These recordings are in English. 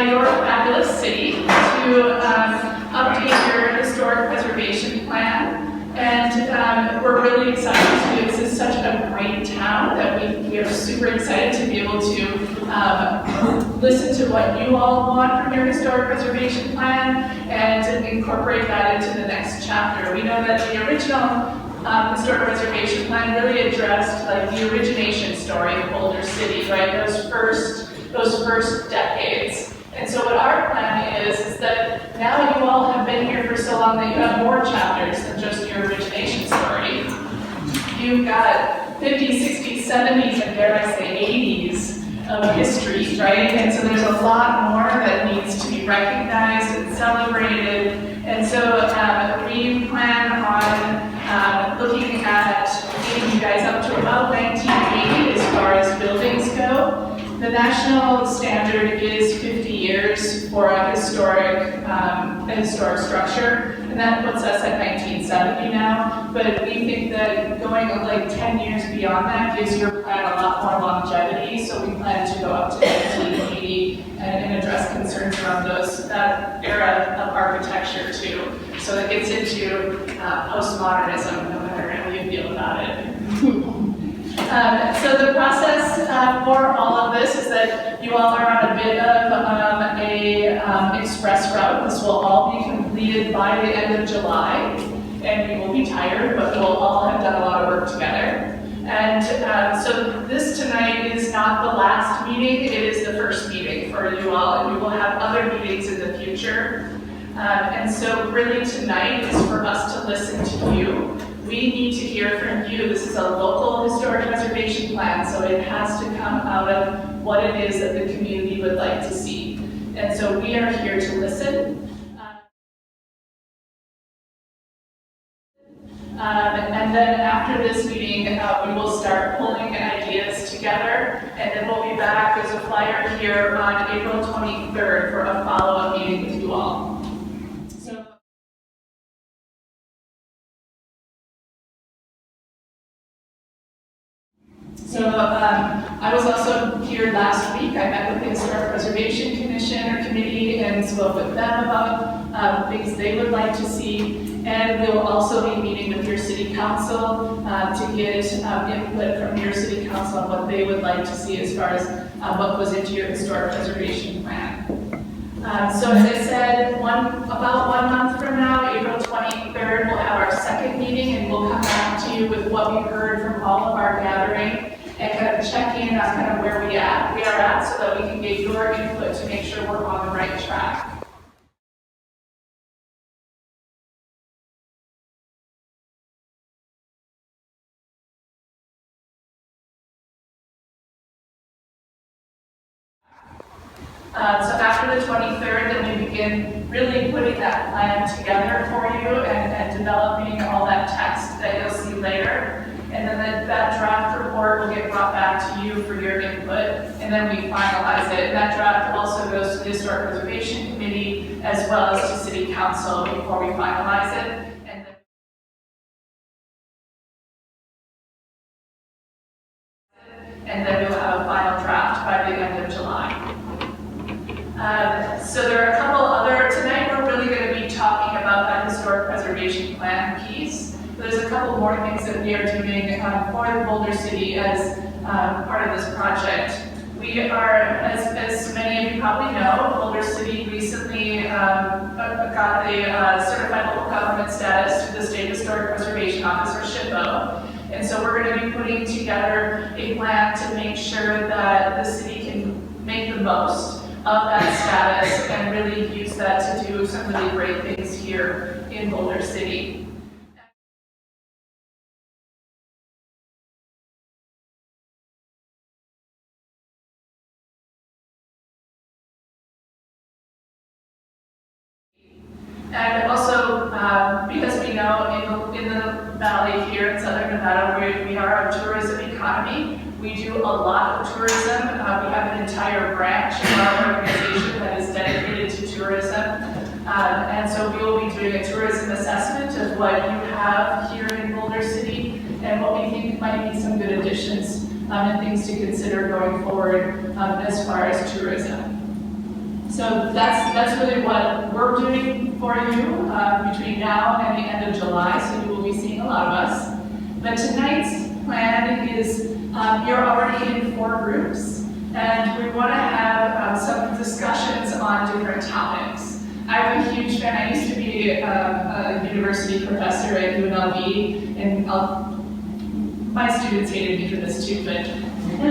by your fabulous city to update your historic preservation plan. And we're really excited to, this is such a great town that we are super excited to be able to listen to what you all want from your historic preservation plan and to incorporate that into the next chapter. We know that the original historic preservation plan really addressed like the origination story of Boulder City, right? Those first decades. And so what our plan is that now you all have been here for so long that you have more chapters than just your origination story. You've got 50s, 60s, 70s, and dare I say 80s of history, right? And so there's a lot more that needs to be recognized and celebrated. And so we plan on looking at getting you guys up to about 1980 as far as buildings go. The national standard is 50 years for a historic structure, and that puts us at 1970 now. But we think that going like 10 years beyond that gives your plan a lot more longevity. So we plan to go up to 1980 and address concerns around that era of architecture too. So it gets into postmodernism, no matter how you feel about it. So the process for all of this is that you all are on a bit of a express route. This will all be completed by the end of July, and we will be tired, but we'll all have done a lot of work together. And so this tonight is not the last meeting, it is the first meeting for you all, and we will have other meetings in the future. And so really tonight is for us to listen to you. We need to hear from you. This is a local historic preservation plan, so it has to come out of what it is that the community would like to see. And so we are here to listen. And then after this meeting, we will start pulling ideas together, and then we'll be back. There's a flyer here on April 23rd for a follow-up meeting with you all. So I was also here last week. I met with the Historic Preservation Commission or Committee and spoke with them about things they would like to see. And we'll also be meeting with your City Council to get input from your City Council on what they would like to see as far as what goes into your Historic Preservation Plan. So as I said, about 1 month from now, April 23rd, we'll have our second meeting, and we'll come back to you with what we've heard from all of our gathering and kind of check in on kind of where we are at so that we can get your input to make sure we're on the right track. So after the 23rd, then we begin really putting that plan together for you and developing all that text that you'll see later. And then that draft report will get brought back to you for your input, and then we finalize it. And that draft also goes to the Historic Preservation Committee as well as to City Council before we finalize it. And then we'll have a final draft by the end of July. So there are a couple other, tonight we're really going to be talking about that historic preservation plan piece. There's a couple more things that we are doing for the Boulder City as part of this project. We are, as many of you probably know, Boulder City recently got the Certified Local Government status through the State Historic Preservation Office, or SHPO. And so we're going to be putting together a plan to make sure that the city can make the most of that status and really use that to do some really great things here in Boulder City. And also, because we know in the valley here in Southern Nevada, we are a tourism economy. We do a lot of tourism. We have an entire branch of our organization that is dedicated to tourism. And so we will be doing a tourism assessment of what you have here in Boulder City and what we think might be some good additions and things to consider going forward as far as tourism. So that's really what we're doing for you between now and the end of July, so you will be seeing a lot of us. But tonight's plan is you're already in 4 groups, and we want to have some discussions on different topics. I'm a huge fan. I used to be a university professor at UNLV, and my students hated me for this too, but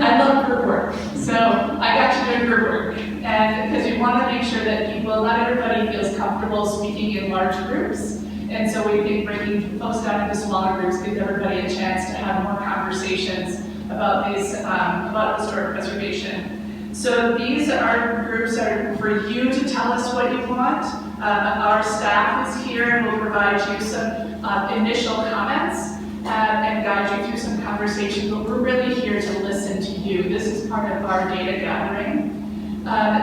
I love group work. So I got to do group work, and because we want to make sure that not everybody feels comfortable speaking in large groups, and so we think breaking folks down into smaller groups gives everybody a chance to have more conversations about about historic preservation. So these groups are for you to tell us what you want. Our staff is here and will provide you some initial comments and guide you through some conversation, but we're really here to listen to you. This is part of our data gathering.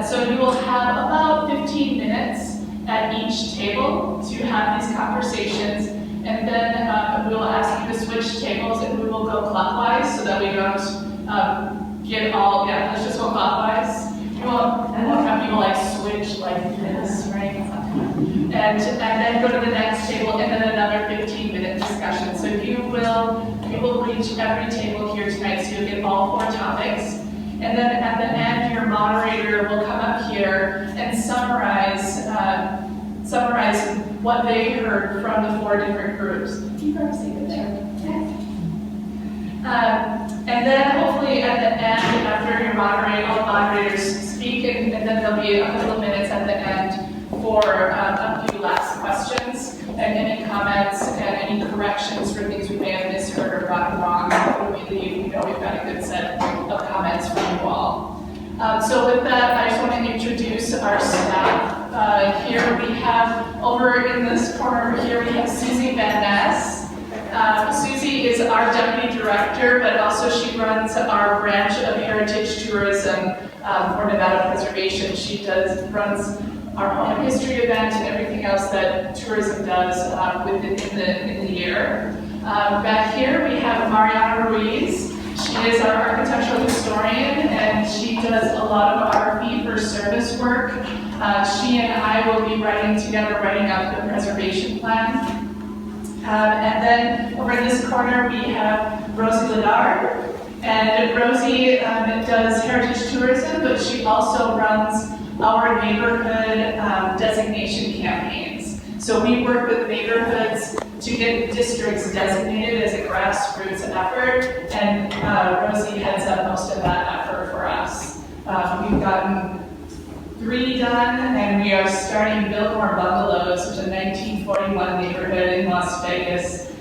So you will have about 15 minutes at each table to have these conversations, and then we will ask you to switch tables, and we will go clockwise so that we don't get all, let's just go clockwise. We won't have people like switch like this, right? And then go to the next table, and then another 15-minute discussion. So you will reach every table here tonight, so you'll get all 4 topics. And then at the end, your moderator will come up here and summarize what they heard from the 4 different groups. You can see it there. And then hopefully at the end, after all the moderators speak, and then there'll be a couple of minutes at the end for a few last questions and any comments and any corrections for things we may have misheard or gotten wrong. When we leave, we've got a good set of comments from you all. So with that, I just want to introduce our staff. Here we have, over in this corner over here, we have Susie Van Ness. Susie is our deputy director, but also she runs our branch of heritage tourism for Nevada Preservation. She runs our home history event and everything else that tourism does in the year. Back here we have Mariana Ruiz. She is our architectural historian, and she does a lot of our fee-for-service work. She and I will be writing up the preservation plan. And then over in this corner we have Rosie Ladard. And Rosie does heritage tourism, but she also runs our neighborhood designation campaigns. So we work with neighborhoods to get districts designated as a grassroots effort, and Rosie heads up most of that effort for us. We've gotten 3 done, and we are starting Biltmore Bungalows, which is a 1941 neighborhood in Las Vegas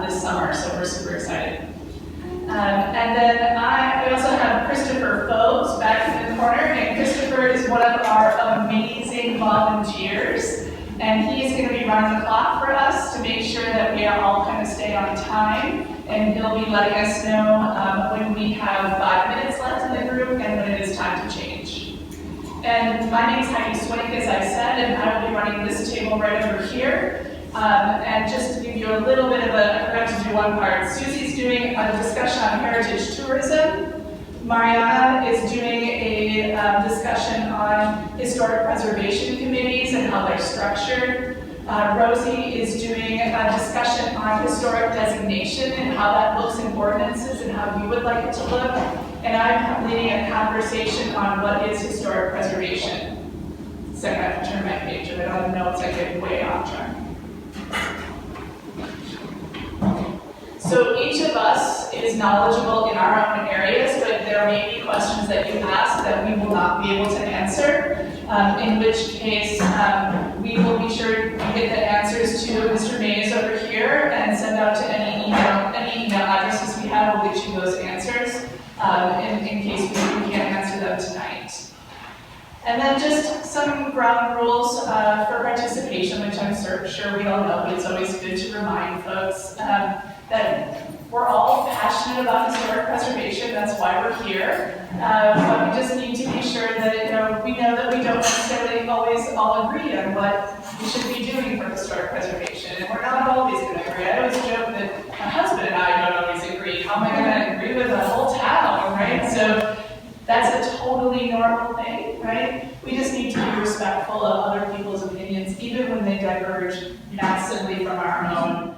this summer, so we're super excited. And then we also have Christopher Phobes back in the corner, and Christopher is one of our amazing volunteers, and he is going to be running the clock for us to make sure that we all kind of stay on time, and he'll be letting us know when we have 5 minutes left in the group and when it is time to change. And my name is Heidi Swink, as I said, and I will be running this table right over here. And just to give you a little bit of I forgot to do one part. Susie's doing a discussion on heritage tourism. Mariana is doing a discussion on historic preservation committees and how they're structured. Rosie is doing a discussion on historic designation and how that looks in ordinances and how you would like it to look. And I'm leading a conversation on what is historic preservation. So I have to turn my page, and I don't know, it's like getting way off track. So each of us is knowledgeable in our own areas, but there may be questions that you ask that we will not be able to answer, in which case we will be sure to get the answers to Mr. Mays over here and send out to any email addresses we have. We'll get you those answers in case we can't answer them tonight. And then just some ground rules for participation, which I'm sure we all know, but it's always good to remind folks that we're all passionate about historic preservation. That's why we're here. But we just need to be sure that we know that we don't necessarily always all agree on what we should be doing for historic preservation. And we're not always going to agree. I always joke that my husband and I don't always agree. How am I going to agree with the whole town, right? So That's a totally normal thing, right? We just need to be respectful of other people's opinions, even when they diverge massively from our own.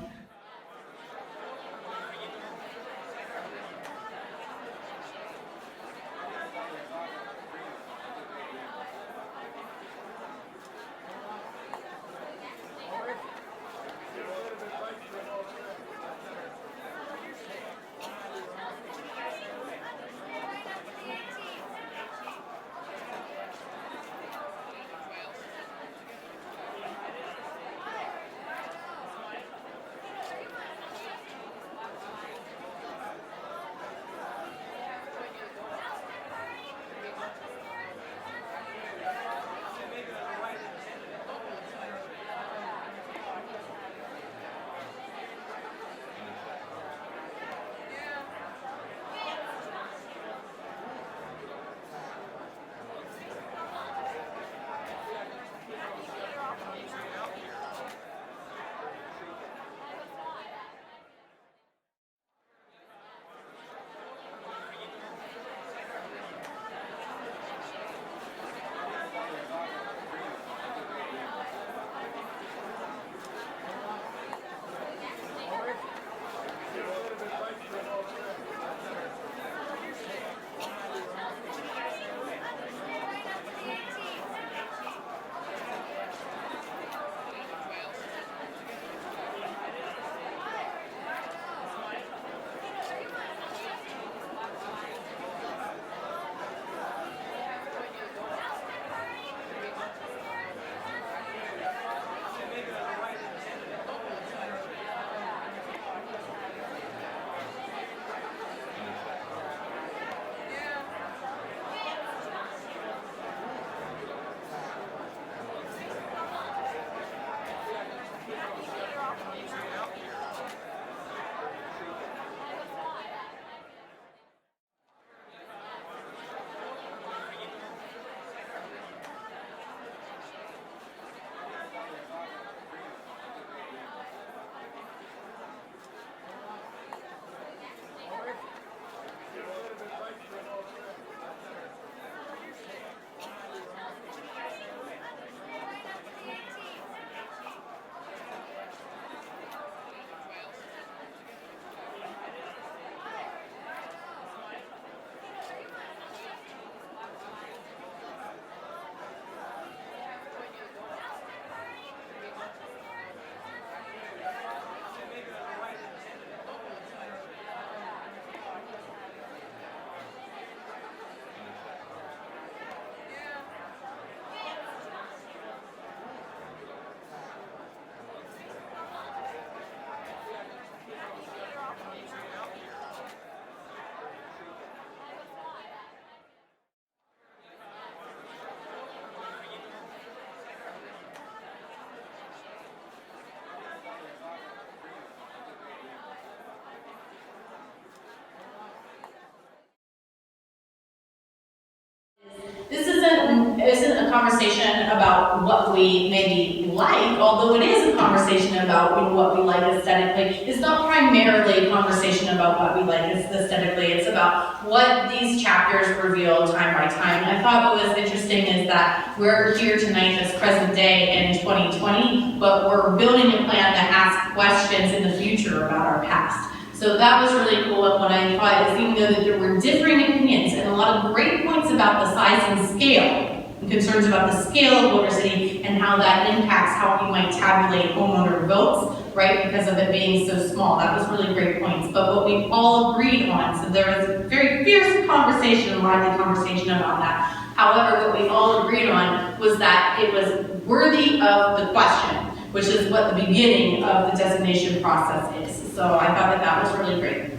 This isn't a conversation about what we maybe like, although it is a conversation about what we like aesthetically. It's not primarily a conversation about what we like aesthetically. It's about what these chapters reveal time by time. And I thought what was interesting is that we're here tonight as present day in 2020, but we're building a plan to ask questions in the future about our past. So that was really cool, and what I thought is even though that there were differing opinions and a lot of great points about the size and scale, and concerns about the scale of Boulder City and how that impacts how we might tabulate homeowner votes, right, because of it being so small. That was really great points. But what we all agreed on, so there was a very fierce conversation, lively conversation about that. However, what we all agreed on was that it was worthy of the question, which is what the beginning of the designation process is. So I thought that was really great.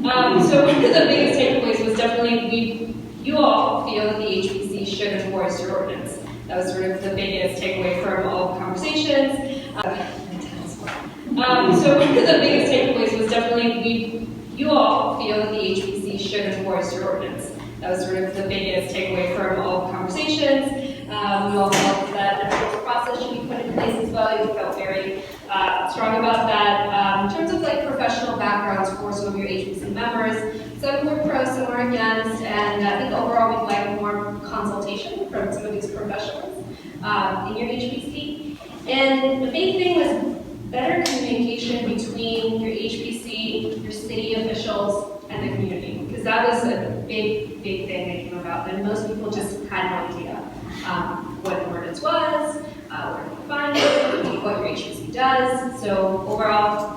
So one of the biggest takeaways was definitely you all feel that the HPC should enforce your ordinance. That was sort of the biggest takeaway from all the conversations. So one of the biggest takeaways was definitely you all feel that the HPC should enforce your ordinance. That was sort of the biggest takeaway from all the conversations. We all felt that an approval process should be put in place as well. You felt very strong about that. In terms of like professional backgrounds for some of your HPC members, some were pro, some were against, and I think overall we'd like more consultation from some of these professionals in your HPC. And the big thing was better communication between your HPC, your city officials, and the community, because that was a big thing that came about, and most people just had no idea what an ordinance was, where to find it, what your HPC does. So overall,